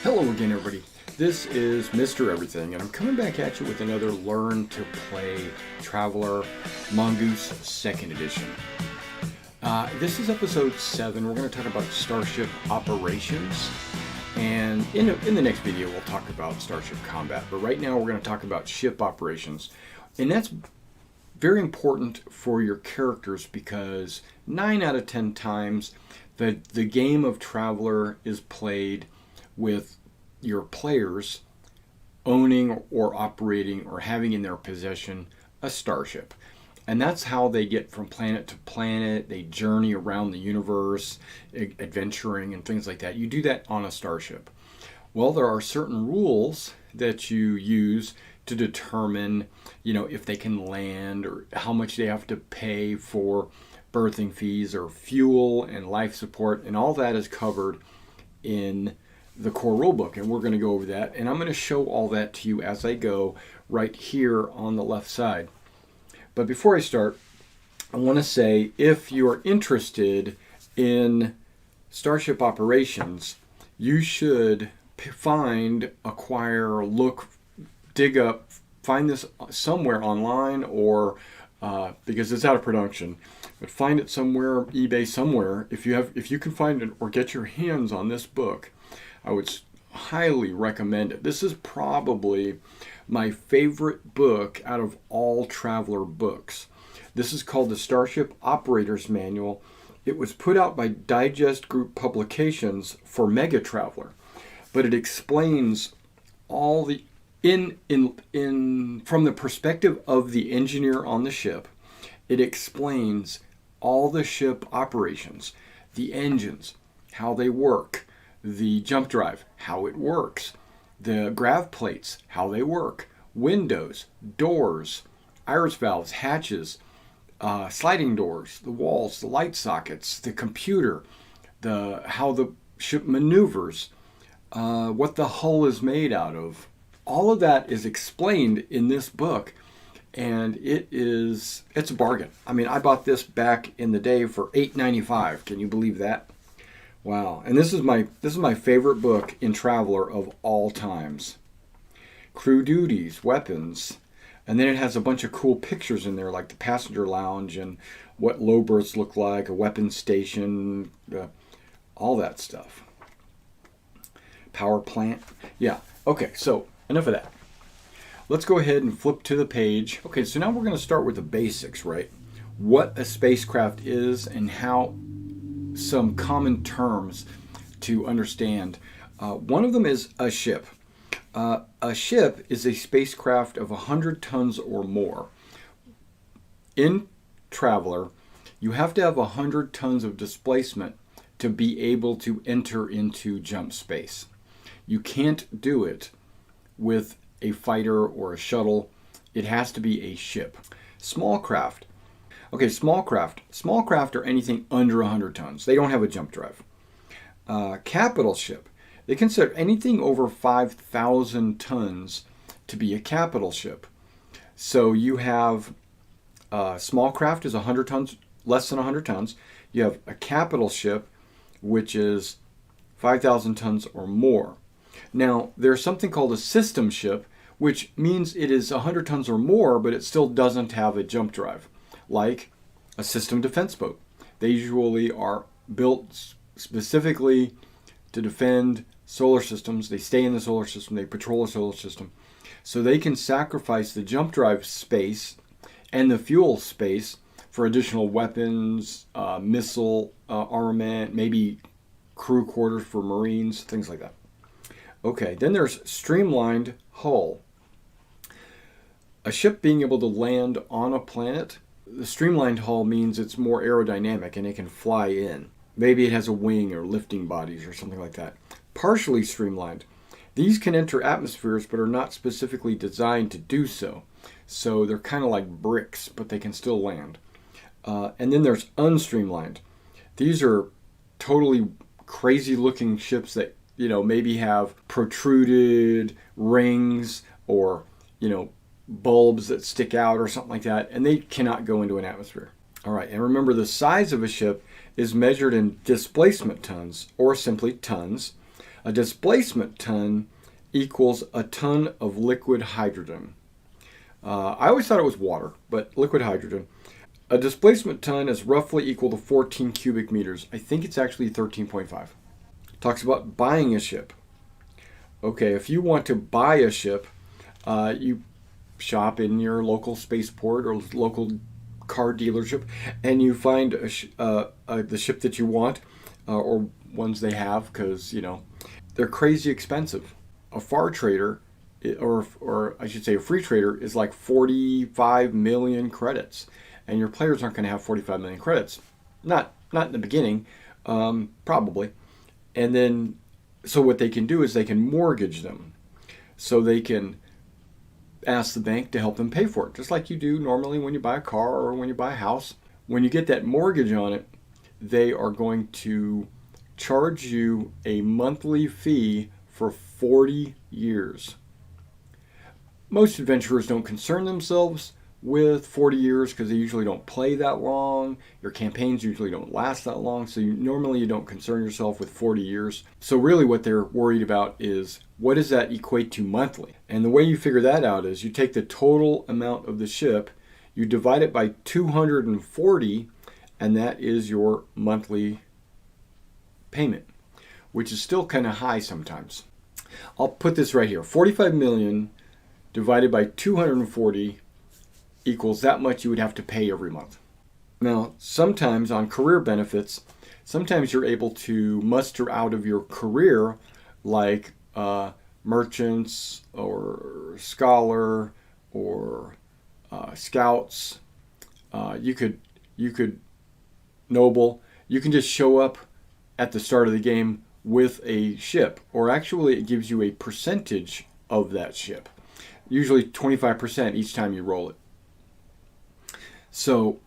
Hello again, everybody. This is Mr. Everything, and I'm coming back at you with another Learn to Play Traveler Mongoose 2nd Edition. This is episode 7. We're going to talk about Starship Operations, and in the next video we'll talk about Starship Combat, but right now we're going to talk about Ship Operations, and that's very important for your characters because 9 out of 10 times the game of Traveler is played with your players owning or operating or having in their possession a starship. And that's how they get from planet to planet. They journey around the universe, adventuring and things like that. You do that on a starship. Well, there are certain rules that you use to determine, if they can land or how much they have to pay for berthing fees or fuel and life support. And all that is covered in the core rulebook, and we're going to go over that, and I'm going to show all that to you as I go right here on the left side. But before I start, I want to say if you are interested in Starship Operations, you should find, acquire, look, dig up, find this somewhere online or because it's out of production, but find it somewhere, eBay, somewhere. If you can find it or get your hands on this book, I would highly recommend it. This is probably my favorite book out of all Traveler books. This is called the Starship Operator's Manual. It was put out by Digest Group Publications for Mega Traveler, but it explains all the from the perspective of the engineer on the ship. It explains all the ship operations, the engines, how they work, the jump drive, how it works, the grav plates, how they work, windows, doors, iris valves, hatches, sliding doors, the walls, the light sockets, the computer, how the ship maneuvers, what the hull is made out of. All of that is explained in this book, and it's a bargain. I mean, I bought this back in the day for $8.95. Can you believe that? Wow, and this is my favorite book in Traveler of all times. Crew duties, weapons, and then it has a bunch of cool pictures in there, like the passenger lounge and what low berths look like, a weapons station, all that stuff. Power plant. Yeah, okay, so enough of that. Let's go ahead and flip to the page. Okay, so now we're going to start with the basics, right? What a spacecraft is and how some common terms to understand. One of them is a ship. A ship is a spacecraft of 100 tons or more. In Traveler, you have to have 100 tons of displacement to be able to enter into Jumpspace. You can't do it with a fighter or a shuttle. It has to be a ship. Small craft. Okay, small craft. Small craft are anything under 100 tons. They don't have a jump drive. Capital ship. They consider anything over 5,000 tons to be a capital ship. So you have small craft is 100 tons, less than 100 tons. You have a capital ship, which is 5,000 tons or more. Now, there's something called a system ship, which means it is 100 tons or more, but it still doesn't have a jump drive, like a system defense boat. They usually are built specifically to defend solar systems. They stay in the solar system, they patrol the solar system. So they can sacrifice the jump drive space and the fuel space for additional weapons, missile armament, maybe crew quarters for Marines, things like that. Okay, then there's streamlined hull. A ship being able to land on a planet, the streamlined hull means it's more aerodynamic and it can fly in. Maybe it has a wing or lifting bodies or something like that. Partially streamlined. These can enter atmospheres but are not specifically designed to do so. So they're kind of like bricks, but they can still land. And then there's unstreamlined. These are totally crazy looking ships that, maybe have protruded rings or, bulbs that stick out or something like that, and they cannot go into an atmosphere. All right, and remember the size of a ship is measured in displacement tons, or simply tons. A displacement ton equals a ton of liquid hydrogen. I always thought it was water, but liquid hydrogen. A displacement ton is roughly equal to 14 cubic meters. I think it's actually 13.5. Talks about buying a ship. Okay, if you want to buy a ship, you shop in your local spaceport or local car dealership, and you find the ship that you want, or ones they have, because they're crazy expensive. A far trader, or I should say a free trader, is like 45 million credits, and your players aren't going to have 45 million credits. Not in the beginning, probably. And then, so what they can do is they can mortgage them, so they can ask the bank to help them pay for it, just like you do normally when you buy a car or when you buy a house. When you get that mortgage on it, they are going to charge you a monthly fee for 40 years. Most adventurers don't concern themselves with 40 years because they usually don't play that long. Your campaigns usually don't last that long, so normally you don't concern yourself with 40 years. So really what they're worried about is, what does that equate to monthly? And the way you figure that out is you take the total amount of the ship, you divide it by 240, and that is your monthly payment, which is still kind of high sometimes. I'll put this right here. 45 million divided by 240 equals that much you would have to pay every month. Now, sometimes on career benefits, sometimes you're able to muster out of your career, like merchants or scholar or scouts. You could noble. You can just show up at the start of the game with a ship, or actually it gives you a percentage of that ship, usually 25% each time you roll it. So,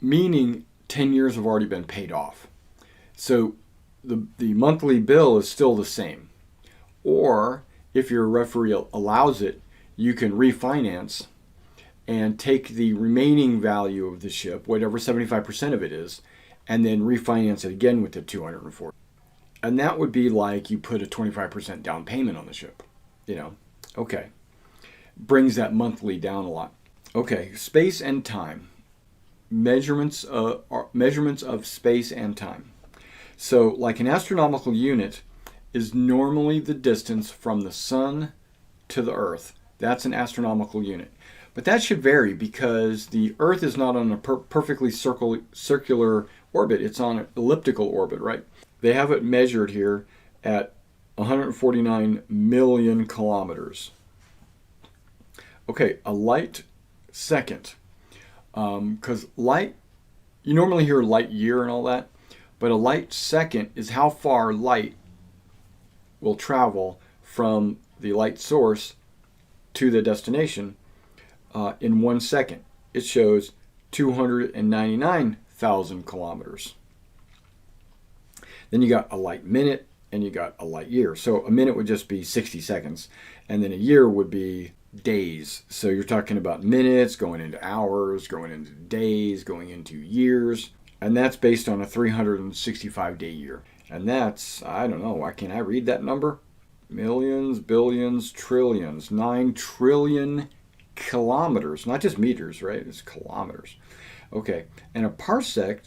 meaning 10 years have already been paid off. So the monthly bill is still the same. Or if your referee allows it, you can refinance and take the remaining value of the ship, whatever 75% of it is, and then refinance it again with the 240. And that would be like you put a 25% down payment on the ship. Okay. Brings that monthly down a lot. Okay, space and time. Measurements of space and time. So, like an astronomical unit is normally the distance from the sun to the Earth. That's an astronomical unit. But that should vary because the Earth is not on a perfectly circular orbit. It's on an elliptical orbit, right? They have it measured here at 149 million kilometers. Okay, a light second. Because light, you normally hear light year and all that, but a light second is how far light will travel from the light source to the destination in 1 second. It shows 299,000 kilometers. Then you got a light minute and you got a light year. So a minute would just be 60 seconds, and then a year would be days. So you're talking about minutes going into hours, going into days, going into years. And that's based on a 365-day year. And that's, I don't know, can I read that number? Millions, billions, trillions, 9 trillion kilometers. Not just meters, right? It's kilometers. Okay, and a parsec,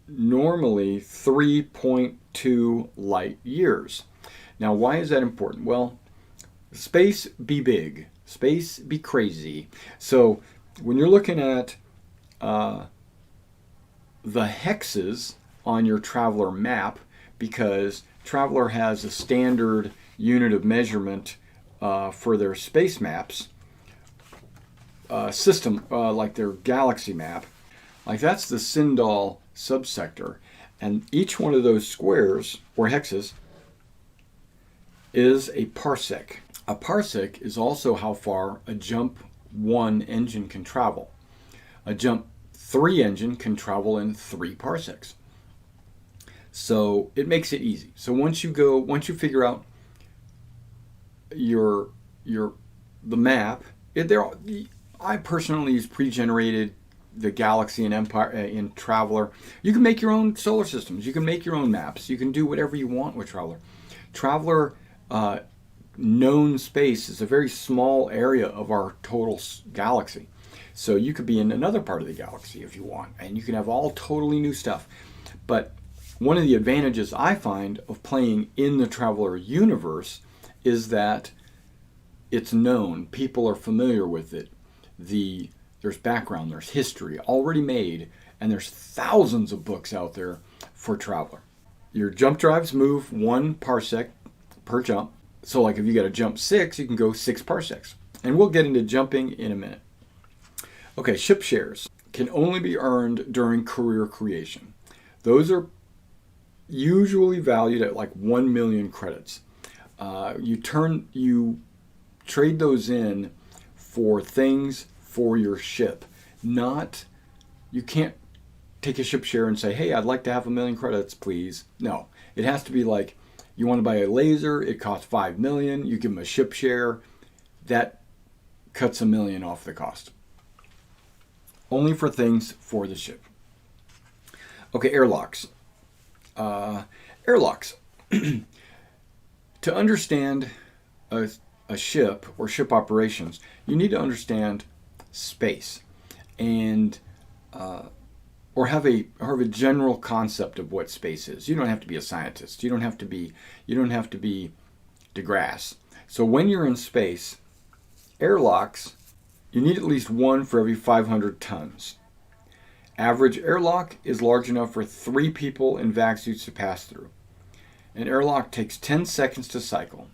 normally 3.2 light years. Now, why is that important? Well, space be big. Space be crazy. So when you're looking at the hexes on your Traveler map, because Traveler has a standard unit of measurement for their space maps system, like their galaxy map, like that's the Sindal subsector, and each one of those squares or hexes is a parsec. A parsec is also how far a Jump 1 engine can travel. A Jump 3 engine can travel in 3 parsecs. So it makes it easy. So once you figure out the map, I personally use pre-generated the galaxy and empire in Traveler. You can make your own solar systems. You can make your own maps. You can do whatever you want with Traveler. Traveler known space is a very small area of our total galaxy. So you could be in another part of the galaxy if you want, and you can have all totally new stuff. But one of the advantages I find of playing in the Traveler universe is that it's known, people are familiar with it. There's background, there's history already made, and there's thousands of books out there for Traveler. Your jump drives move 1 parsec per jump. So like if you got to jump 6, you can go 6 parsecs. And we'll get into jumping in a minute. Okay, ship shares can only be earned during career creation. Those are usually valued at like 1 million credits. You trade those in for things for your ship. You can't take a ship share and say, hey, I'd like to have 1 million credits, please. No, it has to be like, you want to buy a laser, it costs 5 million, you give them a ship share, that cuts 1 million off the cost. Only for things for the ship. Okay, airlocks. Airlocks. To understand a ship or ship operations, you need to understand space and or have a general concept of what space is. You don't have to be a scientist. You don't have to be DeGrasse. So when you're in space, airlocks, you need at least one for every 500 tons. Average airlock is large enough for 3 people in vac suits to pass through. An airlock takes 10 seconds to cycle.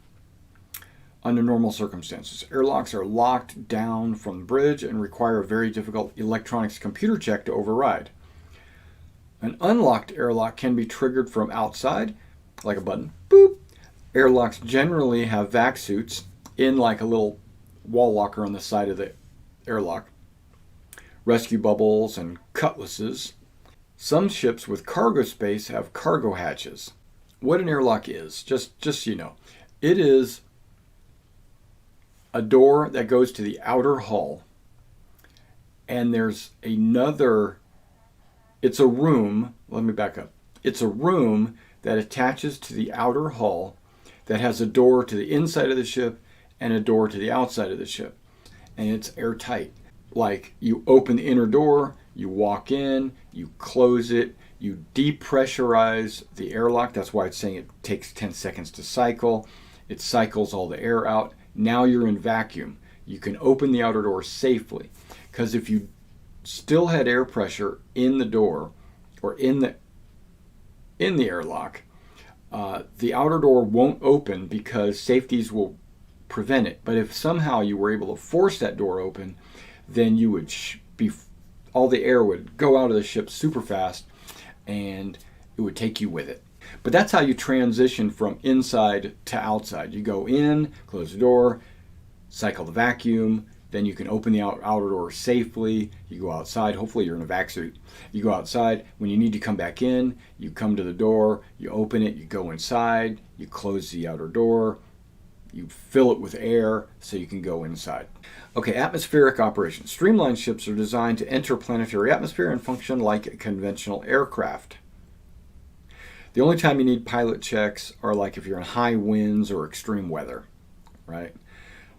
Under normal circumstances, airlocks are locked down from the bridge and require a very difficult electronics computer check to override. An unlocked airlock can be triggered from outside, like a button. Boop. Airlocks generally have vac suits in like a little wall locker on the side of the airlock. Rescue bubbles and cutlasses. Some ships with cargo space have cargo hatches. What an airlock is, just so you know, it is a door that goes to the outer hull, and there's another, it's a room, let me back up. It's a room that attaches to the outer hull that has a door to the inside of the ship and a door to the outside of the ship. And it's airtight. Like you open the inner door, you walk in, you close it, you depressurize the airlock. That's why it's saying it takes 10 seconds to cycle. It cycles all the air out. Now you're in vacuum. You can open the outer door safely. Because if you still had air pressure in the door or in the airlock, the outer door won't open because safeties will prevent it. But if somehow you were able to force that door open, then you would all the air would go out of the ship super fast and it would take you with it. But that's how you transition from inside to outside. You go in, close the door, cycle the vacuum, then you can open the outer door safely. You go outside, hopefully you're in a vac suit. You go outside, when you need to come back in, you come to the door, you open it, you go inside, you close the outer door, you fill it with air so you can go inside. Okay, atmospheric operations. Streamlined ships are designed to enter planetary atmosphere and function like a conventional aircraft. The only time you need pilot checks are like if you're in high winds or extreme weather, right?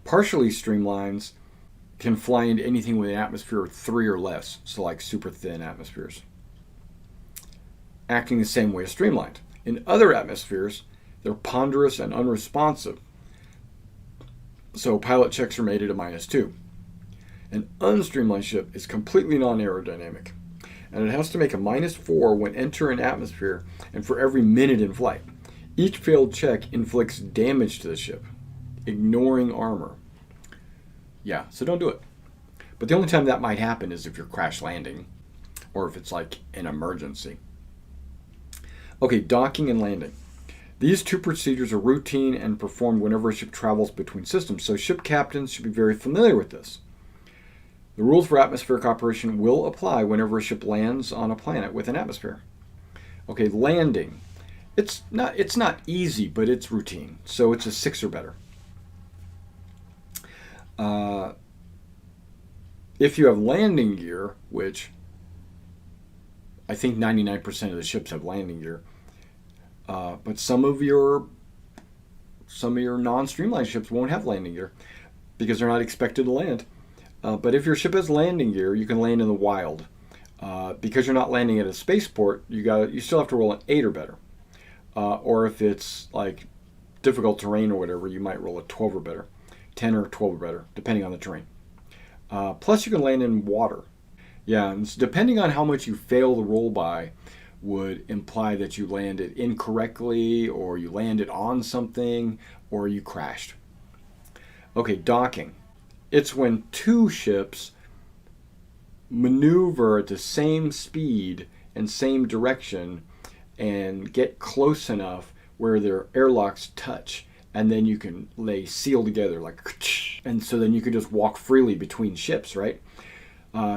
Partially streamlines can fly into anything with an atmosphere of 3 or less, so like super thin atmospheres, acting the same way as streamlined. In other atmospheres, they're ponderous and unresponsive, so pilot checks are made at a -2. An unstreamlined ship is completely non-aerodynamic, and it has to make a -4 when entering an atmosphere and for every minute in flight. Each failed check inflicts damage to the ship, ignoring armor. Yeah, so don't do it. But the only time that might happen is if you're crash landing or if it's like an emergency. Okay, docking and landing. These 2 procedures are routine and performed whenever a ship travels between systems, so ship captains should be very familiar with this. The rules for atmospheric operation will apply whenever a ship lands on a planet with an atmosphere. Okay, landing. It's not easy, but it's routine, so it's a 6 or better. If you have landing gear, which I think 99% of the ships have landing gear, but some of your some of your non-streamlined ships won't have landing gear because they're not expected to land. But if your ship has landing gear, you can land in the wild. Because you're not landing at a spaceport, you still have to roll an 8 or better. Or if it's like difficult terrain or whatever, you might roll a 12 or better, 10 or 12 or better, depending on the terrain. Plus, you can land in water. Yeah, and depending on how much you fail the roll by, would imply that you landed incorrectly, or you landed on something, or you crashed. Okay, docking. It's when two ships maneuver at the same speed and same direction and get close enough where their airlocks touch, and then you can lay seal together like, and so then you can just walk freely between ships, right?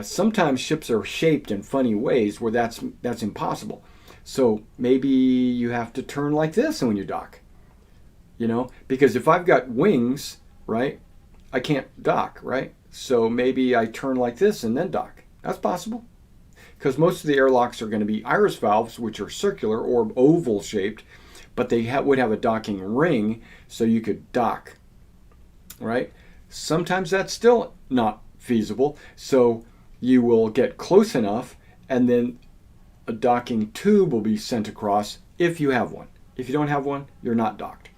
Sometimes ships are shaped in funny ways where that's impossible. So maybe you have to turn like this when you dock, because if I've got wings, right, I can't dock, right? So maybe I turn like this and then dock. That's possible, because most of the airlocks are going to be iris valves, which are circular or oval shaped, but they would have a docking ring so you could dock, right? Sometimes that's still not feasible, so you will get close enough and then a docking tube will be sent across if you have one. If you don't have one, you're not docked.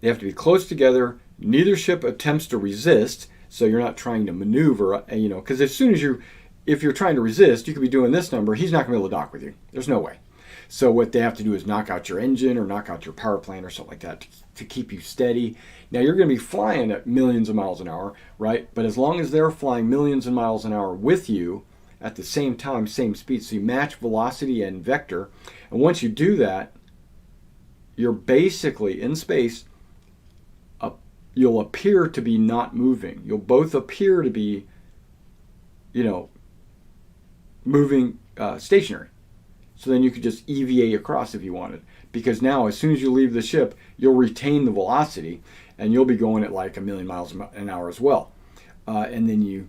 They have to be close together. Neither ship attempts to resist, so you're not trying to maneuver, because if you're trying to resist, you could be doing this number, he's not going to be able to dock with you. There's no way. So what they have to do is knock out your engine or knock out your power plant or something like that to keep you steady. Now, you're going to be flying at millions of miles an hour, right? But as long as they're flying millions of miles an hour with you at the same time, same speed, so you match velocity and vector. And once you do that, you're basically in space. You'll appear to be not moving. You'll both appear to be, moving stationary. So then you could just EVA across if you wanted. Because now, as soon as you leave the ship, you'll retain the velocity, and you'll be going at like 1,000,000 miles an hour as well. And then you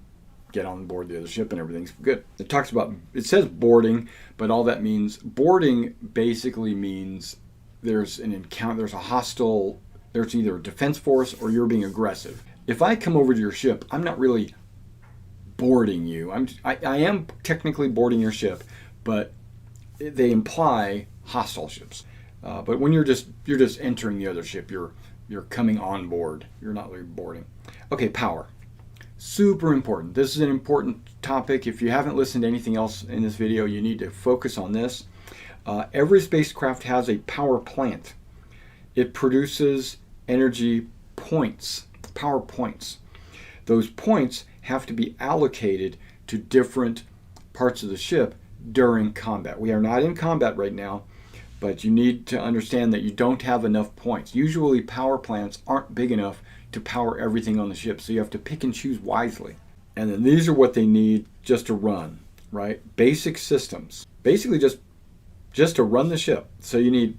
get on board the other ship and everything's good. It says boarding, but all that means, boarding basically means there's an encounter, there's a hostile, there's either a defense force or you're being aggressive. If I come over to your ship, I'm not really boarding you. I am technically boarding your ship, but they imply hostile ships. But when you're just entering the other ship, you're coming on board. You're not really boarding. Okay, power. Super important. This is an important topic. If you haven't listened to anything else in this video, you need to focus on this. Every spacecraft has a power plant. It produces energy points, power points. Those points have to be allocated to different parts of the ship during combat. We are not in combat right now, but you need to understand that you don't have enough points. Usually power plants aren't big enough to power everything on the ship, so you have to pick and choose wisely. And then these are what they need just to run, right? Basic systems. Basically just to run the ship. So you need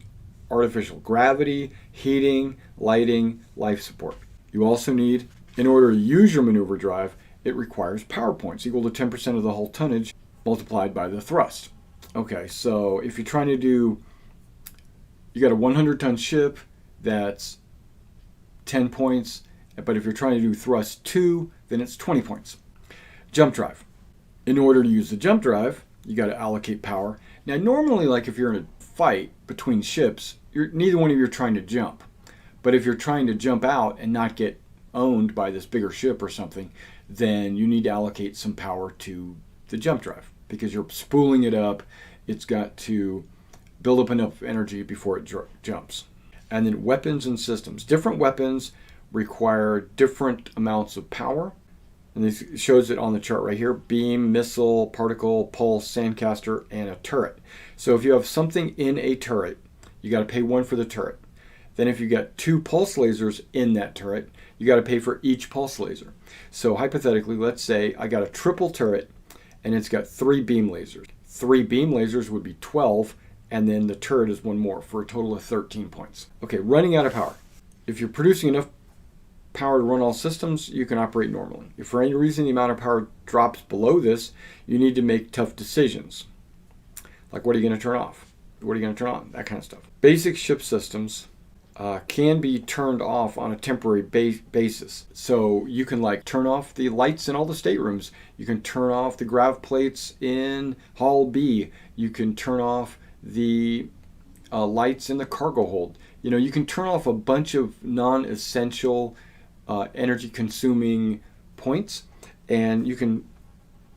artificial gravity, heating, lighting, life support. You also need, in order to use your maneuver drive, it requires power points equal to 10% of the hull tonnage multiplied by the thrust. Okay, so if you're trying to you got a 100-ton ship, that's 10 points, but if you're trying to do thrust 2, then it's 20 points. Jump drive. In order to use the jump drive, you got to allocate power. Now, normally, like if you're in a fight between ships, neither one of you are trying to jump. But if you're trying to jump out and not get owned by this bigger ship or something, then you need to allocate some power to the jump drive because you're spooling it up. It's got to build up enough energy before it jumps. And then weapons and systems. Different weapons require different amounts of power. And this shows it on the chart right here. Beam, missile, particle, pulse, sandcaster, and a turret. So if you have something in a turret, you got to pay 1 for the turret. Then if you got 2 pulse lasers in that turret, you got to pay for each pulse laser. So hypothetically, let's say I got a triple turret and it's got 3 beam lasers. 3 beam lasers would be 12, and then the turret is 1 more for a total of 13 points. Okay, running out of power. If you're producing enough power to run all systems, you can operate normally. If for any reason the amount of power drops below this, you need to make tough decisions. Like, what are you going to turn off? What are you going to turn on? That kind of stuff. Basic ship systems. can be turned off on a temporary basis. So you can like turn off the lights in all the staterooms. You can turn off the grav plates in Hall B. You can turn off the lights in the cargo hold. You know, you can turn off a bunch of non-essential energy consuming points, and you can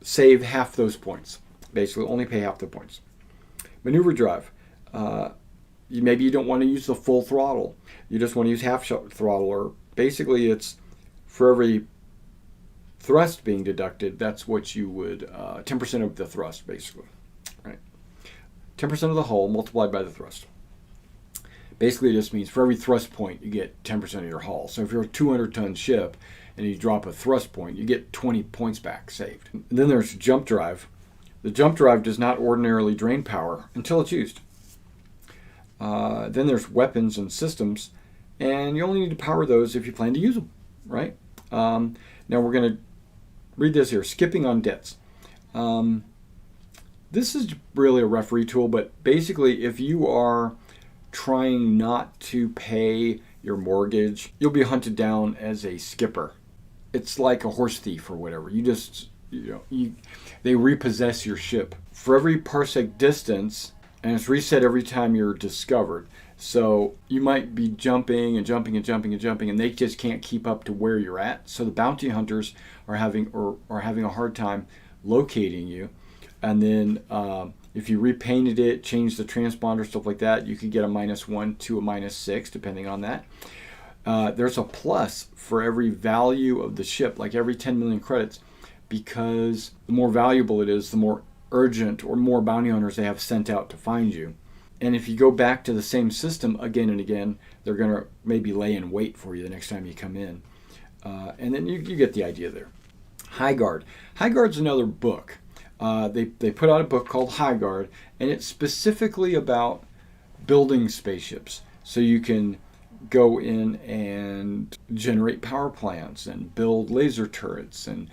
save half those points. Basically, only pay half the points. Maneuver drive. Maybe you don't want to use the full throttle. You just want to use half throttle, or basically it's for every thrust being deducted, that's what you would, 10% of the thrust basically, right? 10% of the hull multiplied by the thrust. Basically it just means for every thrust point you get 10% of your hull. So if you're a 200-ton ship and you drop a thrust point, you get 20 points back saved. And then there's jump drive. The jump drive does not ordinarily drain power until it's used. Then there's weapons and systems, and you only need to power those if you plan to use them, right? Now we're going to read this here, skipping on debts. This is really a referee tool, but basically if you are trying not to pay your mortgage, you'll be hunted down as a skipper. It's like a horse thief or whatever. They repossess your ship. For every parsec distance, and it's reset every time you're discovered. So you might be jumping and jumping and jumping and jumping, and they just can't keep up to where you're at. So the bounty hunters are having a hard time locating you. And then if you repainted it, changed the transponder, stuff like that, you could get a -1 to a -6, depending on that. There's a plus for every value of the ship, like every 10 million credits, because the more valuable it is, the more urgent or more bounty hunters they have sent out to find you. And if you go back to the same system again and again, they're going to maybe lay in wait for you the next time you come in. And then you get the idea there. High Guard. High Guard's another book. They put out a book called High Guard, and it's specifically about building spaceships. So you can go in and generate power plants and build laser turrets and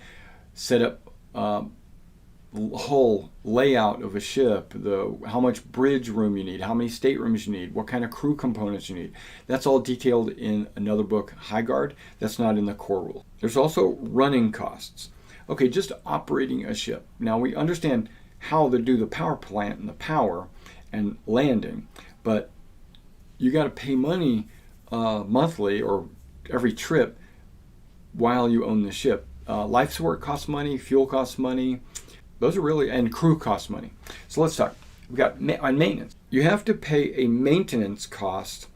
set up whole layout of a ship, how much bridge room you need, how many staterooms you need, what kind of crew components you need. That's all detailed in another book, High Guard. That's not in the core rule. There's also running costs. Okay, just operating a ship. Now we understand how to do the power plant and the power and landing, but you got to pay money monthly or every trip while you own the ship. Life support costs money, fuel costs money. Those are really, and crew costs money. So let's talk. We've got on maintenance. You have to pay a maintenance cost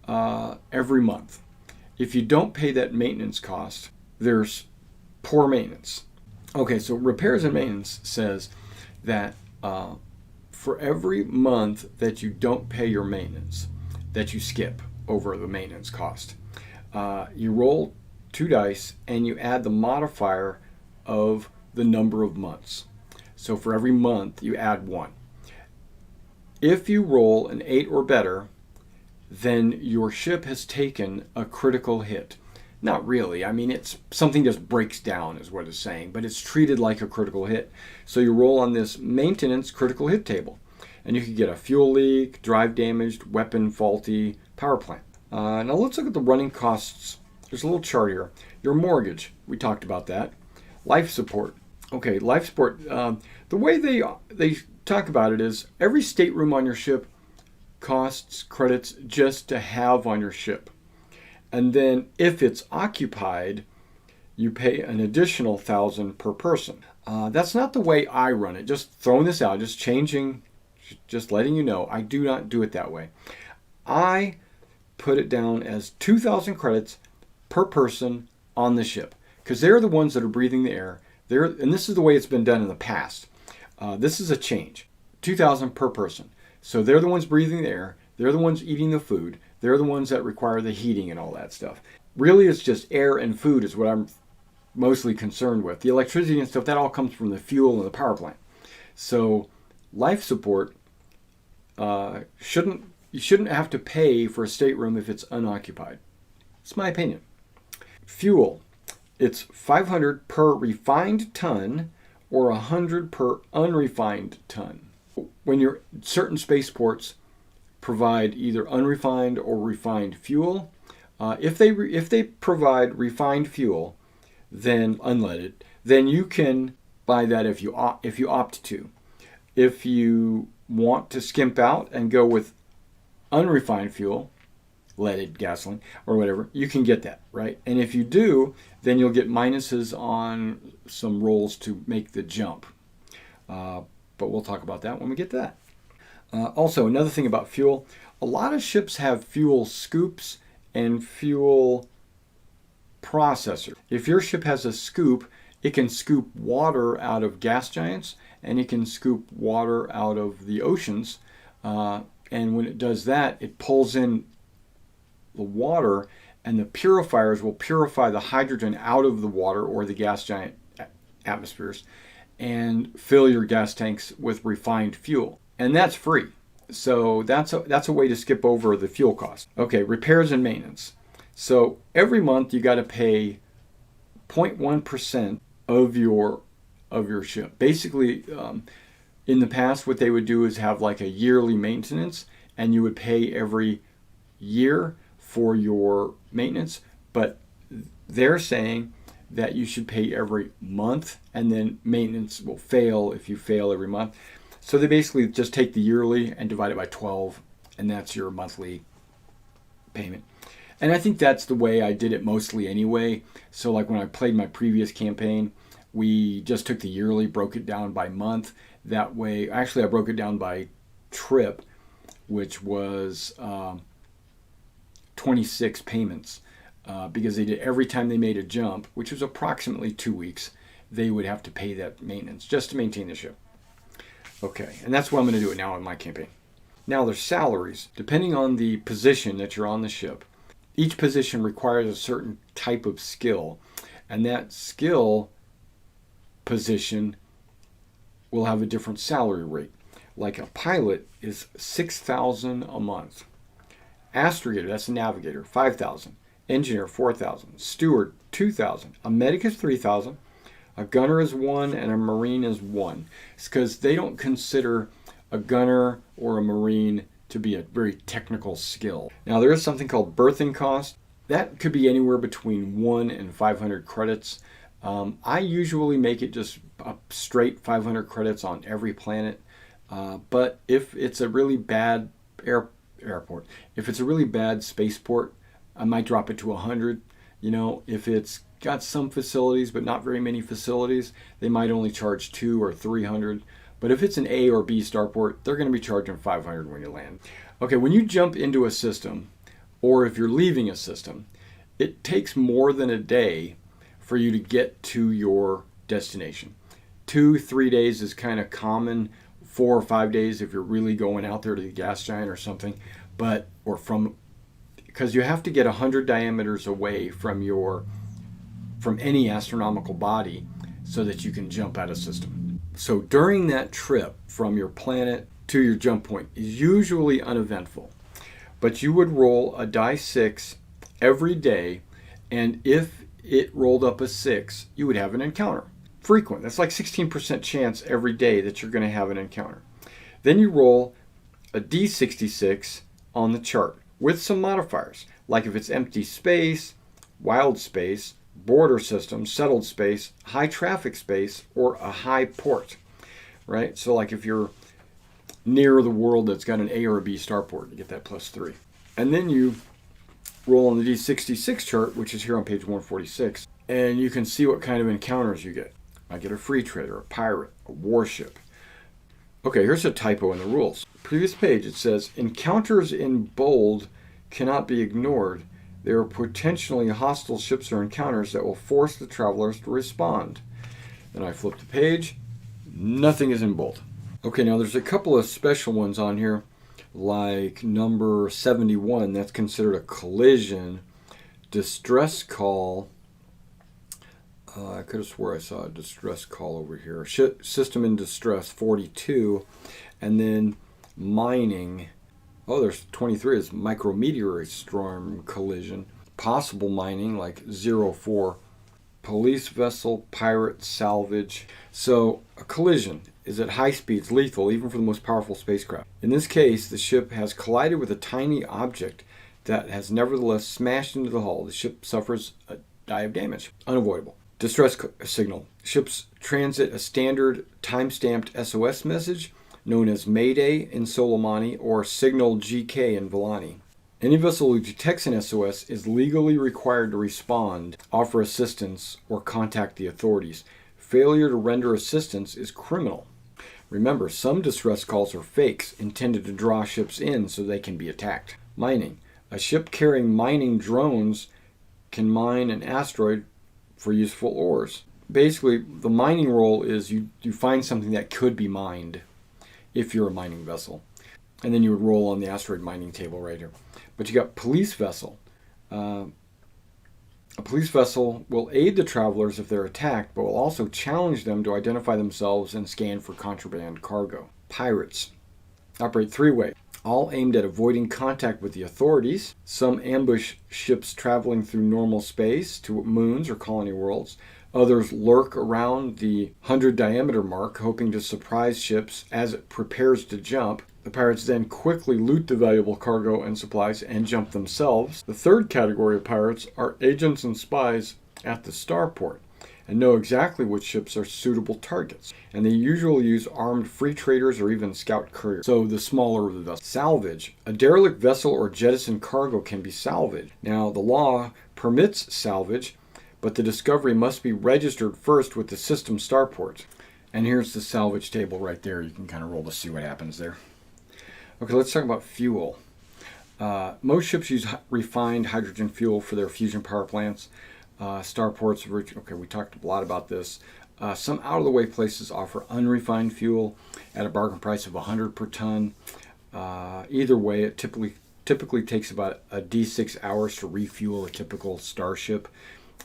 every month. If you don't pay that maintenance cost, there's poor maintenance. Okay, so repairs and maintenance says that for every month that you don't pay your maintenance, that you skip over the maintenance cost, you roll 2 dice and you add the modifier of the number of months. So for every month, you add 1. If you roll an 8 or better, then your ship has taken a critical hit. Not really. I mean, it's something just breaks down is what it's saying, but it's treated like a critical hit. So you roll on this maintenance critical hit table, and you could get a fuel leak, drive damaged, weapon faulty, power plant. Now let's look at the running costs. There's a little chart here. Your mortgage, we talked about that. Life support. Okay, life support. The way they talk about it is every stateroom on your ship costs credits just to have on your ship. And then if it's occupied, you pay an additional 1,000 per person. That's not the way I run it. Just throwing this out, just letting you know, I do not do it that way. I put it down as 2,000 credits per person on the ship, because they're the ones that are breathing the air. And this is the way it's been done in the past. This is a change. 2,000 per person. So they're the ones breathing the air. They're the ones eating the food. They're the ones that require the heating and all that stuff. Really, it's just air and food is what I'm mostly concerned with. The electricity and stuff, that all comes from the fuel and the power plant. So life support, you shouldn't have to pay for a stateroom if it's unoccupied. It's my opinion. Fuel. It's 500 per refined ton or 100 per unrefined ton. When you're certain spaceports provide either unrefined or refined fuel. If they provide refined fuel, then unleaded, then you can buy that if you opt to. If you want to skimp out and go with unrefined fuel, leaded gasoline or whatever, you can get that, right? And if you do, then you'll get minuses on some rolls to make the jump. But we'll talk about that when we get to that. Also, another thing about fuel, a lot of ships have fuel scoops and fuel processor. If your ship has a scoop, it can scoop water out of gas giants and it can scoop water out of the oceans. And when it does that, it pulls in the water, and the purifiers will purify the hydrogen out of the water or the gas giant atmospheres and fill your gas tanks with refined fuel. And that's free. So that's a way to skip over the fuel cost. Okay, repairs and maintenance. So every month you got to pay 0.1% of your ship. Basically, in the past, what they would do is have like a yearly maintenance, and you would pay every year for your maintenance. But they're saying that you should pay every month, and then maintenance will fail if you fail every month. So they basically just take the yearly and divide it by 12, and that's your monthly payment. And I think that's the way I did it mostly anyway. So like when I played my previous campaign, we just took the yearly, broke it down by month. That way, actually I broke it down by trip, which was 26 payments. Because they did every time they made a jump, which was approximately 2 weeks, they would have to pay that maintenance just to maintain the ship. Okay, and that's what I'm going to do it now in my campaign. Now there's salaries. Depending on the position that you're on the ship, each position requires a certain type of skill, and that skill position will have a different salary rate. Like a pilot is $6,000 a month. Astrogator, that's a navigator, $5,000. Engineer, $4,000. Steward, $2,000. A medic is $3,000. A gunner is $1,000, and a marine is $1,000. It's because they don't consider a gunner or a marine to be a very technical skill. Now there is something called berthing cost. That could be anywhere between 1 and 500 credits. I usually make it just a straight 500 credits on every planet. But if it's a really bad airport, if it's a really bad spaceport, I might drop it to 100. You know, if it's got some facilities but not very many facilities, they might only charge 200 or 300. But if it's an A or B starport, they're going to be charging 500 when you land. Okay, when you jump into a system, or if you're leaving a system, it takes more than a day for you to get to your destination. 2-3 days is kind of common. 4 or 5 days if you're really going out there to the gas giant or something, because you have to get 100 diameters away from any astronomical body so that you can jump out of system. So during that trip from your planet to your jump point is usually uneventful, but you would roll a die 6 every day, and if it rolled up a 6, you would have an encounter. Frequent. That's like 16% chance every day that you're going to have an encounter. Then you roll a D66 on the chart with some modifiers, like if it's empty space, wild space, border system, settled space, high traffic space, or a high port, right? So like if you're near the world that's got an A or a B starport, you get that +3. And then you roll on the D66 chart, which is here on page 146, and you can see what kind of encounters you get. I get a free trader, a pirate, a warship. Okay, here's a typo in the rules. Previous page, it says, encounters in bold cannot be ignored. There are potentially hostile ships or encounters that will force the travelers to respond. Then I flip the page. Nothing is in bold. Okay, now there's a couple of special ones on here, like number 71. That's considered a collision. Distress call. I could have swore I saw a distress call over here. System in distress, 42. And then mining. Oh, there's 23 is micrometeorite storm collision. Possible mining, like 04. police vessel, pirate, salvage. So a collision is at high speeds lethal even for the most powerful spacecraft. In this case, the ship has collided with a tiny object that has nevertheless smashed into the hull. The ship suffers a die of damage. Unavoidable. Distress signal. Ships transit a standard time-stamped SOS message known as Mayday in Soleimani or Signal GK in Villani. Any vessel who detects an SOS is legally required to respond, offer assistance, or contact the authorities. Failure to render assistance is criminal. Remember, some distress calls are fakes intended to draw ships in so they can be attacked. Mining. A ship carrying mining drones can mine an asteroid for useful ores. Basically, the mining role is you find something that could be mined if you're a mining vessel. And then you would roll on the asteroid mining table right here. But you got police vessel. A police vessel will aid the travelers if they're attacked, but will also challenge them to identify themselves and scan for contraband cargo. Pirates operate three ways, all aimed at avoiding contact with the authorities. Some ambush ships traveling through normal space to moons or colony worlds. Others lurk around the 100 diameter mark, hoping to surprise ships as it prepares to jump. The pirates then quickly loot the valuable cargo and supplies and jump themselves. The third category of pirates are agents and spies at the starport and know exactly which ships are suitable targets. And they usually use armed free traders or even scout couriers. So the smaller the vessel. Salvage. A derelict vessel or jettisoned cargo can be salvaged. Now the law permits salvage, but the discovery must be registered first with the system starport. And here's the salvage table right there. You can kind of roll to see what happens there. Okay, let's talk about fuel. Most ships use refined hydrogen fuel for their fusion power plants. Starports, okay, we talked a lot about this. Some out-of-the-way places offer unrefined fuel at a bargain price of $100 per ton. Either way, it typically takes about a D6 hours to refuel a typical starship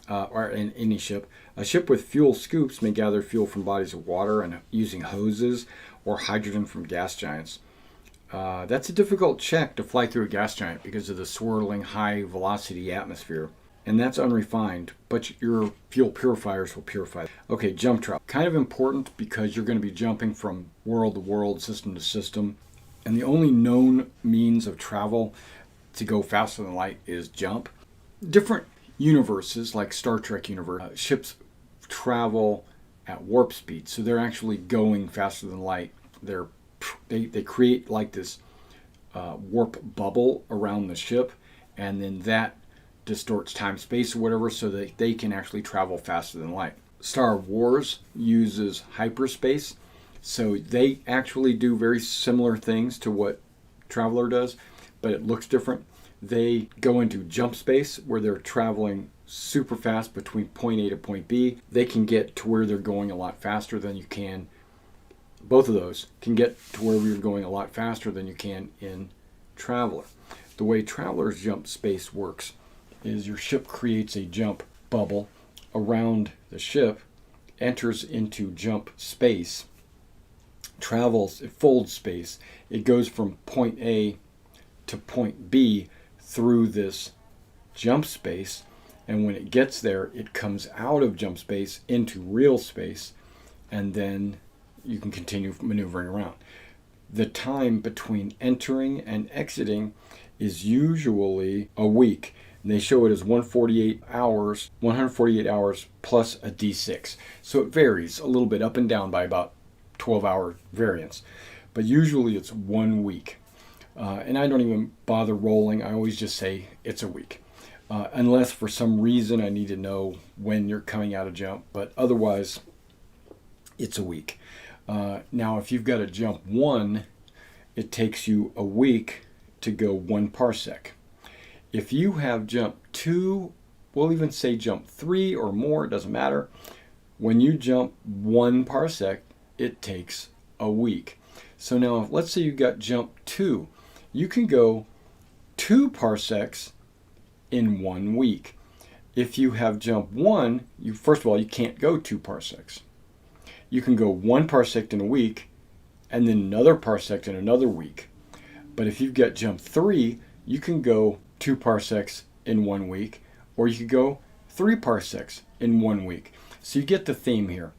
or in any ship. A ship with fuel scoops may gather fuel from bodies of water and using hoses or hydrogen from gas giants. That's a difficult check to fly through a gas giant because of the swirling high-velocity atmosphere. And that's unrefined, but your fuel purifiers will purify. Okay, jump travel. Kind of important because you're going to be jumping from world to world, system to system. And the only known means of travel to go faster than light is jump. Different universes, like Star Trek universe, ships travel at warp speed. So they're actually going faster than light. They create like this warp bubble around the ship, and then that distorts time space or whatever so that they can actually travel faster than light. Star Wars uses hyperspace, so they actually do very similar things to what Traveler does, but it looks different. They go into Jumpspace where they're traveling super fast between point A to point B. They can get to where they're going a lot faster than you can. Both of those can get to where you're going a lot faster than you can in Traveler. The way Traveler's jump space works is your ship creates a jump bubble around the ship, enters into jump space, travels, it folds space. It goes from point A to point B through this jump space, and when it gets there, it comes out of jump space into real space, and then you can continue maneuvering around. The time between entering and exiting is usually a week. And they show it as 148 hours plus a D6. So it varies a little bit up and down by about 12-hour variance. But usually it's 1 week. And I don't even bother rolling. I always just say it's a week. Unless for some reason I need to know when you're coming out of jump. But otherwise, it's a week. Now, if you've got a jump 1, it takes you a week to go 1 parsec. If you have jump 2, we'll even say jump 3 or more, it doesn't matter. When you jump 1 parsec, it takes a week. So now, let's say you got jump 2. You can go 2 parsecs in 1 week. If you have jump 1, first of all, you can't go 2 parsecs. You can go 1 parsec in a week, and then another parsec in another week. But if you've got jump 3, you can go 2 parsecs in 1 week, or you could go 3 parsecs in 1 week. So you get the theme here.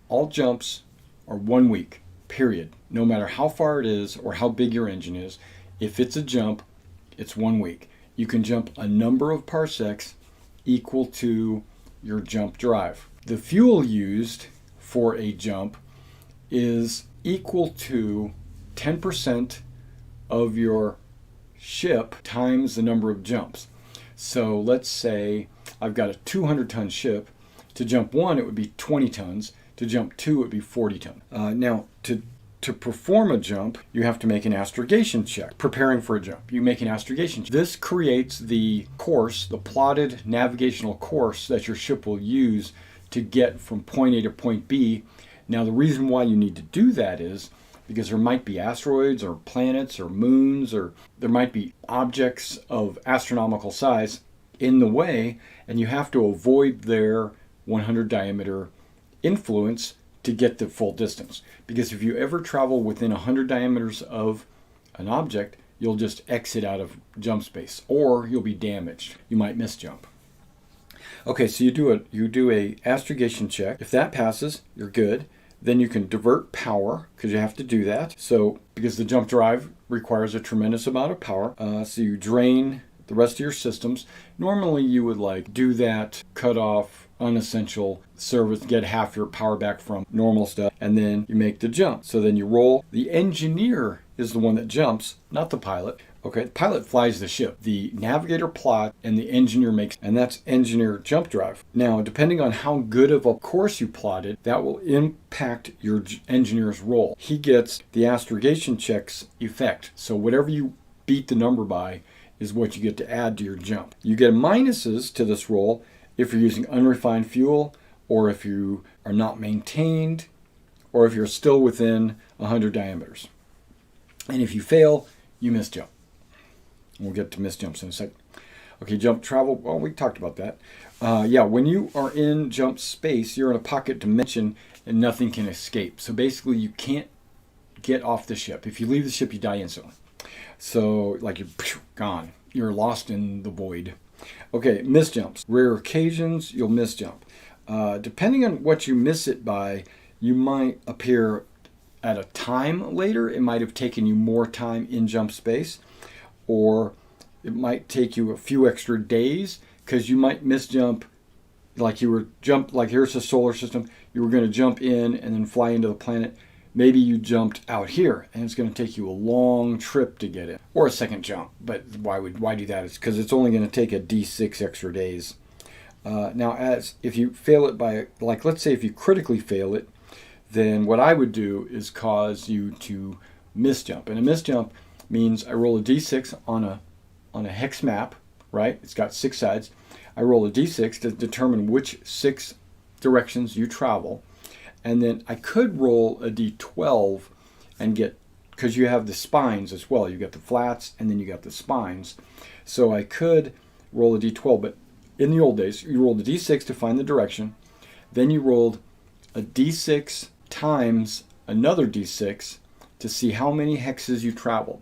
All jumps are 1 week, period. No matter how far it is or how big your engine is, if it's a jump, it's 1 week. You can jump a number of parsecs equal to your jump drive. The fuel used for a jump is equal to 10% of your ship times the number of jumps. So let's say I've got a 200-ton ship. To jump 1, it would be 20 tons. To jump 2, it would be 40 tons. Now, to perform a jump, you have to make an astrogation check. Preparing for a jump, you make an astrogation check. This creates the course, the plotted navigational course that your ship will use to get from point A to point B. Now, the reason why you need to do that is because there might be asteroids or planets or moons, or there might be objects of astronomical size in the way, and you have to avoid their 100 diameter influence to get the full distance. Because if you ever travel within 100 diameters of an object, you'll just exit out of jump space, or you'll be damaged. You might miss jump. Okay, so you do a astrogation check. If that passes, you're good. Then you can divert power, because you have to do that. So because the jump drive requires a tremendous amount of power, so you drain the rest of your systems. Normally you would do that, cut off unessential service, get half your power back from normal stuff, and then you make the jump. So then you roll. The engineer is the one that jumps, not the pilot. Okay, the pilot flies the ship. The navigator plot and the engineer makes, and that's engineer jump drive. Now, depending on how good of a course you plotted, that will impact your engineer's role. He gets the astrogation check's effect. So whatever you beat the number by is what you get to add to your jump. You get minuses to this roll if you're using unrefined fuel, or if you are not maintained, or if you're still within 100 diameters. And if you fail, you miss jump. We'll get to miss jumps in a second. Okay, jump travel. Well, we talked about that. When you are in jump space, you're in a pocket dimension and nothing can escape. So basically, you can't get off the ship. If you leave the ship, you die instantly. So, you're gone. You're lost in the void. Okay, miss jumps. Rare occasions, you'll miss jump. Depending on what you miss it by, you might appear at a time later. It might have taken you more time in jump space, or it might take you a few extra days, because you might miss jump. Here's the solar system. You were going to jump in and then fly into the planet. Maybe you jumped out here, and it's going to take you a long trip to get in, or a second jump. But why do that? It's because it's only going to take a D6 extra days. If you fail it by, let's say if you critically fail it, then what I would do is cause you to miss jump. And a miss jump means I roll a D6 on a hex map, right? It's got 6 sides. I roll a D6 to determine which 6 directions you travel. And then I could roll a D12 and get, because you have the spines as well. You got the flats and then you got the spines. So I could roll a D12, but in the old days, you rolled a D6 to find the direction. Then you rolled a D6 times another D6 to see how many hexes you traveled.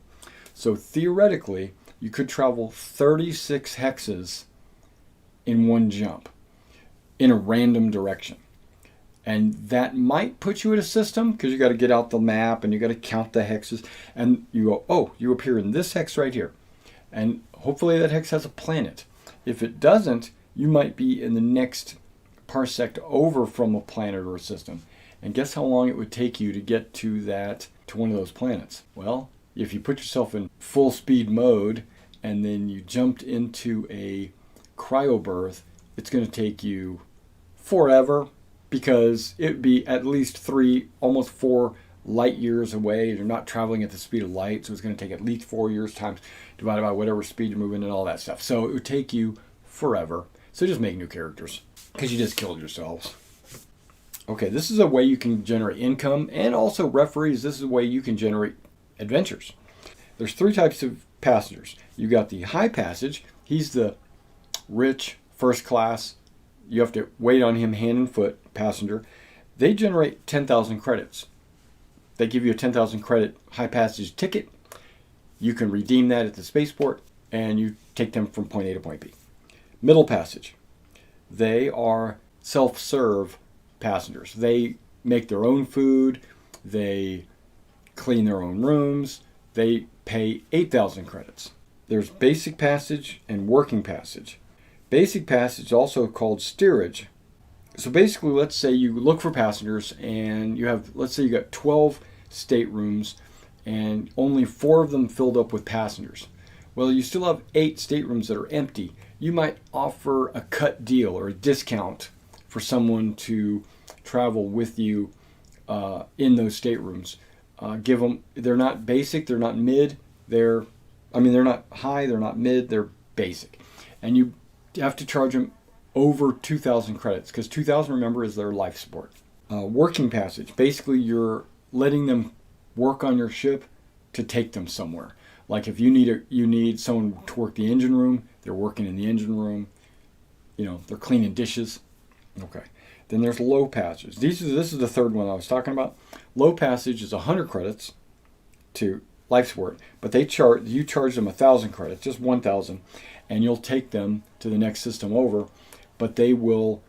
So theoretically, you could travel 36 hexes in one jump in a random direction. And that might put you at a system, because you got to get out the map and you got to count the hexes. And you go, oh, you appear in this hex right here. And hopefully that hex has a planet. If it doesn't, you might be in the next parsec over from a planet or a system. And guess how long it would take you to get to one of those planets? Well, if you put yourself in full speed mode and then you jumped into a cryobirth, it's going to take you forever, because it would be at least 3, almost 4 light years away. You're not traveling at the speed of light, so it's going to take at least 4 years times divided by whatever speed you're moving and all that stuff. So it would take you forever. So just make new characters, because you just killed yourselves. Okay, this is a way you can generate income, and also referees. This is a way you can generate adventures. There's 3 types of passengers. You got the high passage. He's the rich, first class. You have to wait on him hand and foot passenger. They generate 10,000 credits. They give you a 10,000 credit high passage ticket. You can redeem that at the spaceport, and you take them from point A to point B. Middle passage. they are self-serve passengers. They make their own food, they clean their own rooms, they pay 8,000 credits. There's basic passage and working passage. Basic passage is also called steerage. So basically, let's say you look for passengers and you have, let's say you got 12 staterooms and only 4 of them filled up with passengers. Well, you still have 8 staterooms that are empty. You might offer a cut deal or a discount for someone to travel with you in those staterooms. Give them, they're not basic, they're not mid, they're not high, they're not mid, they're basic. And you have to charge them over 2,000 credits, because 2,000, remember, is their life support. Working passage, basically you're letting them work on your ship to take them somewhere. Like if you need someone to work the engine room, they're working in the engine room. They're cleaning dishes. Okay. Then there's low passage. This is the third one I was talking about. Low passage is 100 credits to life support, but you charge them 1,000 credits, just 1,000, and you'll take them to the next system over. But they will,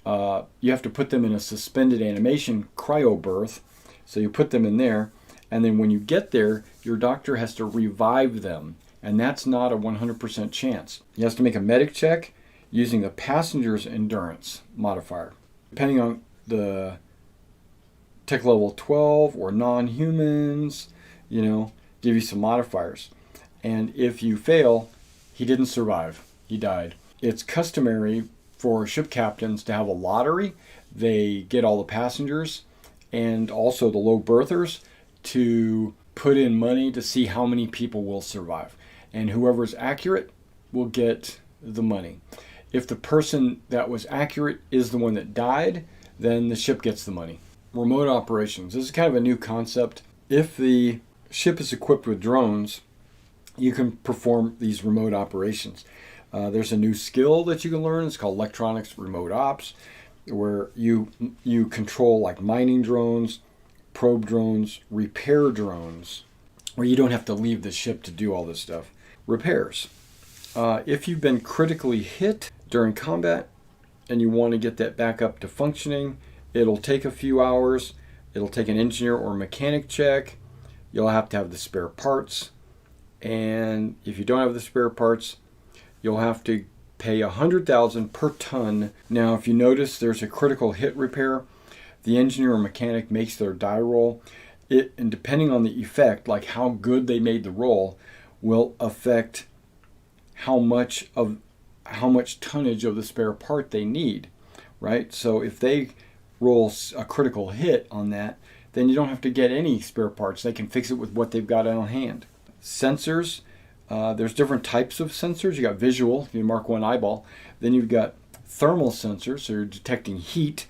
you have to put them in a suspended animation cryo berth. So you put them in there, and then when you get there, your doctor has to revive them, and that's not a 100% chance. He has to make a medic check using the passenger's endurance modifier. Depending on the tech level 12 or non-humans, give you some modifiers. And if you fail, he didn't survive. He died. It's customary for ship captains to have a lottery. They get all the passengers and also the low berthers to put in money to see how many people will survive. And whoever's accurate will get the money. If the person that was accurate is the one that died, then the ship gets the money. Remote operations. This is kind of a new concept. If the ship is equipped with drones, you can perform these remote operations. There's a new skill that you can learn. It's called electronics remote ops, where you control like mining drones, probe drones, repair drones, where you don't have to leave the ship to do all this stuff. Repairs. If you've been critically hit during combat and you want to get that back up to functioning, it'll take a few hours. It'll take an engineer or mechanic check. You'll have to have the spare parts. And if you don't have the spare parts, you'll have to pay $100,000 per ton. Now, if you notice, there's a critical hit repair. The engineer or mechanic makes their die roll. And depending on the effect, like how good they made the roll, will affect how much tonnage of the spare part they need, right? So if they roll a critical hit on that, then you don't have to get any spare parts. They can fix it with what they've got on hand. Sensors. There's different types of sensors. You got visual, you mark one eyeball. Then you've got thermal sensors, so you're detecting heat.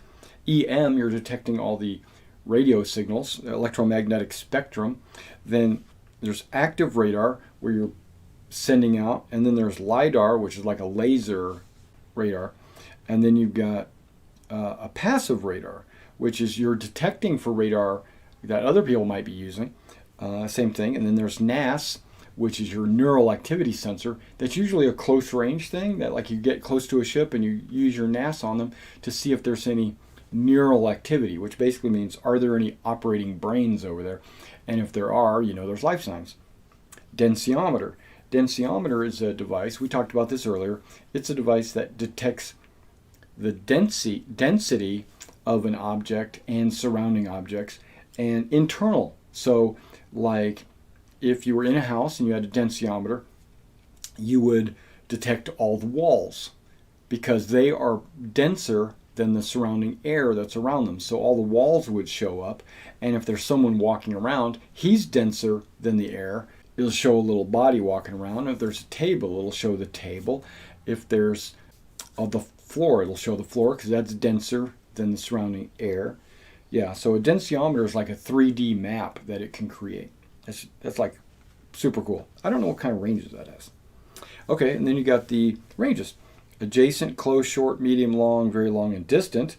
EM, you're detecting all the radio signals, electromagnetic spectrum. Then there's active radar, where you're sending out. And then there's LiDAR, which is like a laser radar. And then you've got a passive radar, which is you're detecting for radar that other people might be using. Same thing. And then there's NAS, which is your neural activity sensor. That's usually a close range thing, that like you get close to a ship and you use your NAS on them to see if there's any neural activity, which basically means, are there any operating brains over there? And if there are, there's life signs. Densiometer. Densiometer is a device, we talked about this earlier. It's a device that detects the density of an object and surrounding objects and internal. So like if you were in a house and you had a densiometer, you would detect all the walls because they are denser than the surrounding air that's around them. So all the walls would show up, and if there's someone walking around, he's denser than the air. It'll show a little body walking around. If there's a table, it'll show the table. If there's the floor, it'll show the floor because that's denser than the surrounding air. Yeah, so a densiometer is like a 3D map that it can create. That's like super cool. I don't know what kind of ranges that has. Okay, and then you got the ranges. Adjacent, close, short, medium, long, very long, and distant.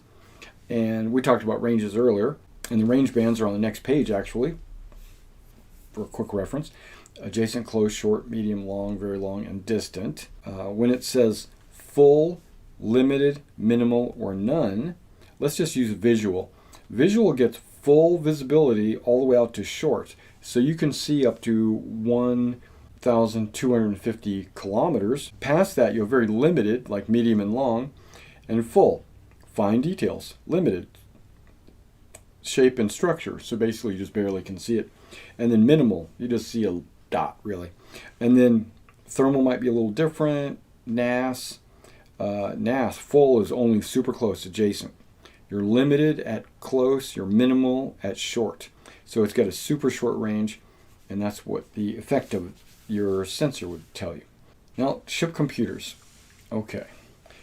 And we talked about ranges earlier. And the range bands are on the next page, actually, for a quick reference. Adjacent, close, short, medium, long, very long, and distant. When it says full limited, minimal, or none. Let's just use visual. Visual gets full visibility all the way out to short. So you can see up to 1,250 kilometers. Past that, you're very limited, like medium and long, and full. Fine details, limited. Shape and structure, so basically you just barely can see it. And then minimal, you just see a dot, really. And then thermal might be a little different. NAS, full is only super close, adjacent. You're limited at close, you're minimal at short. So it's got a super short range, and that's what the effect of your sensor would tell you. Now, ship computers. Okay,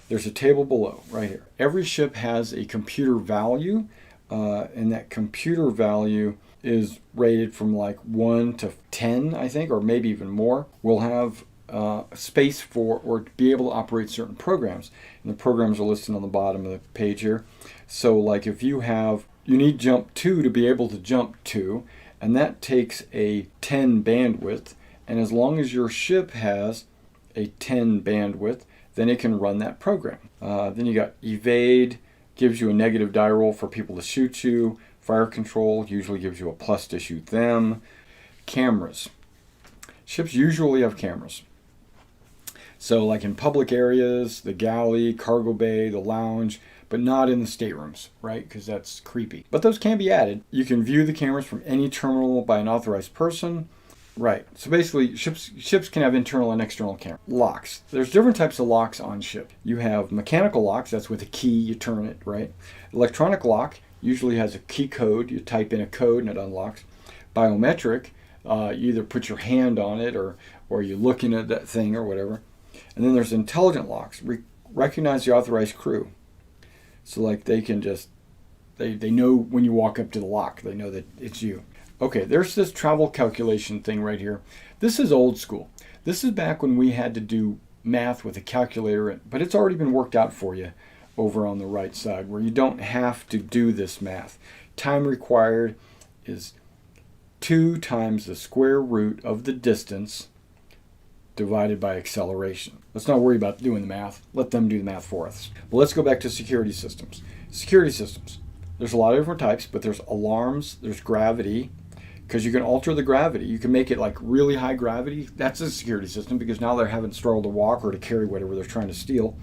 there's a table below, right here. Every ship has a computer value, and that computer value is rated from like 1 to 10, I think, or maybe even more. We'll have space for or be able to operate certain programs. And the programs are listed on the bottom of the page here. So like if you need jump 2 to be able to jump 2, and that takes a 10 bandwidth. And as long as your ship has a 10 bandwidth, then it can run that program. Then you got evade, gives you a negative die roll for people to shoot you. Fire control usually gives you a plus to shoot them. Cameras. Ships usually have cameras. So like in public areas, the galley, cargo bay, the lounge, but not in the staterooms, right? Because that's creepy. But those can be added. You can view the cameras from any terminal by an authorized person. Right. So basically, ships can have internal and external cameras. Locks. There's different types of locks on ship. You have mechanical locks. That's with a key. You turn it, right? Electronic lock usually has a key code. You type in a code and it unlocks. Biometric. You either put your hand on it or you're looking at that thing or whatever. And then there's intelligent locks. Recognize the authorized crew. So like they can just, they know when you walk up to the lock, they know that it's you. Okay, there's this travel calculation thing right here. This is old school. This is back when we had to do math with a calculator, but it's already been worked out for you over on the right side where you don't have to do this math. Time required is 2 times the square root of the distance divided by acceleration. Let's not worry about doing the math. Let them do the math for us. But let's go back to security systems. Security systems. There's a lot of different types, but there's alarms, there's gravity, because you can alter the gravity. You can make it like really high gravity. That's a security system because now they're having struggle to walk or to carry whatever they're trying to steal.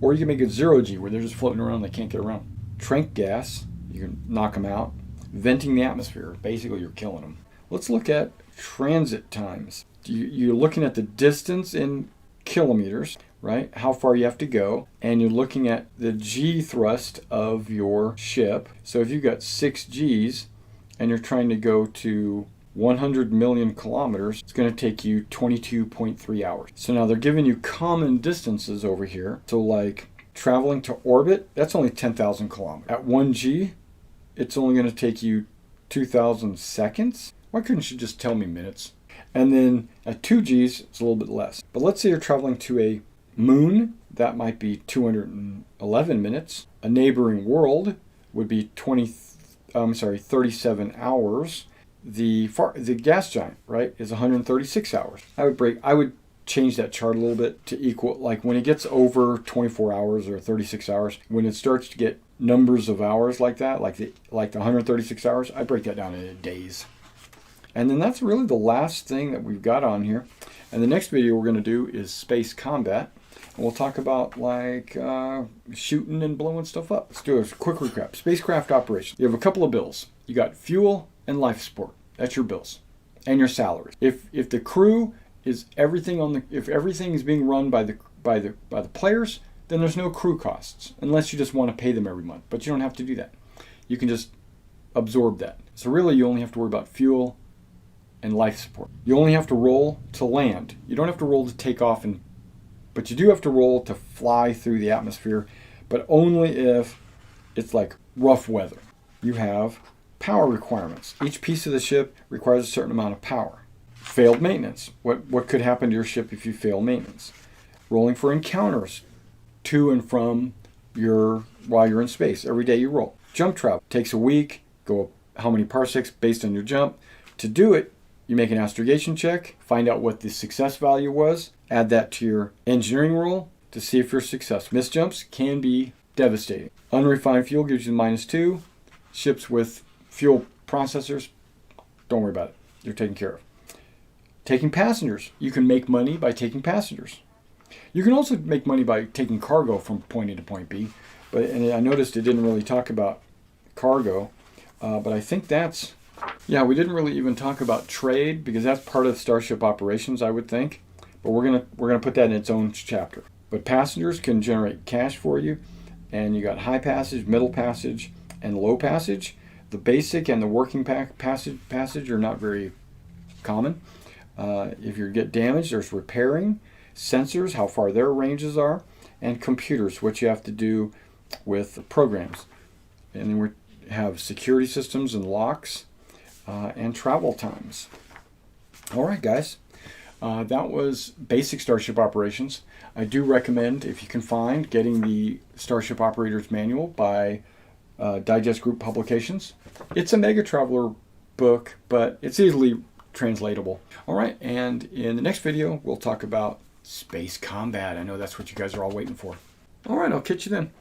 Or you can make it 0G where they're just floating around and they can't get around. Trank gas, you can knock them out. Venting the atmosphere, basically you're killing them. Let's look at transit times. You're looking at the distance in kilometers, right? How far you have to go. And you're looking at the G thrust of your ship. So if you've got 6 Gs and you're trying to go to 100 million kilometers, it's going to take you 22.3 hours. So now they're giving you common distances over here. So like traveling to orbit, that's only 10,000 kilometers. At 1 G, it's only going to take you 2,000 seconds. Why couldn't you just tell me minutes? And then at 2 Gs, it's a little bit less. But let's say you're traveling to a moon, that might be 211 minutes. A neighboring world would be 37 hours. The gas giant, right, is 136 hours. I would change that chart a little bit to equal, like when it gets over 24 hours or 36 hours, when it starts to get numbers of hours like that, like the 136 hours, I break that down into days. And then that's really the last thing that we've got on here. And the next video we're going to do is space combat. And we'll talk about like shooting and blowing stuff up. Let's do a quick recap. Spacecraft operation. You have a couple of bills. You got fuel and life support. That's your bills. And your salaries. If the crew is if everything is being run by the players, then there's no crew costs. Unless you just want to pay them every month. But you don't have to do that. You can just absorb that. So really you only have to worry about fuel and life support. You only have to roll to land. You don't have to roll to take off, but you do have to roll to fly through the atmosphere, but only if it's like rough weather. You have power requirements. Each piece of the ship requires a certain amount of power. Failed maintenance. What could happen to your ship if you fail maintenance? Rolling for encounters to and from while you're in space. Every day you roll. Jump travel. Takes a week. Go how many parsecs based on your jump. To do it, you make an astrogation check, find out what the success value was, add that to your engineering roll, to see if you're successful. Misjumps can be devastating. Unrefined fuel gives you -2. Ships with fuel processors, don't worry about it. You're taken care of. Taking passengers. You can make money by taking passengers. You can also make money by taking cargo from point A to point B. And I noticed it didn't really talk about cargo. But I think that's... Yeah, we didn't really even talk about trade because that's part of Starship Operations, I would think. But we're gonna put that in its own chapter. But passengers can generate cash for you. And you got high passage, middle passage, and low passage. The basic and the working passage are not very common. If you get damaged, there's repairing, sensors, how far their ranges are, and computers, what you have to do with programs. And then we have security systems and locks and travel times. All right, guys. That was basic Starship Operations. I do recommend, if you can find, getting the Starship Operators Manual by Digest Group Publications. It's a Mega Traveler book, but it's easily translatable. All right, and in the next video, we'll talk about space combat. I know that's what you guys are all waiting for. All right, I'll catch you then.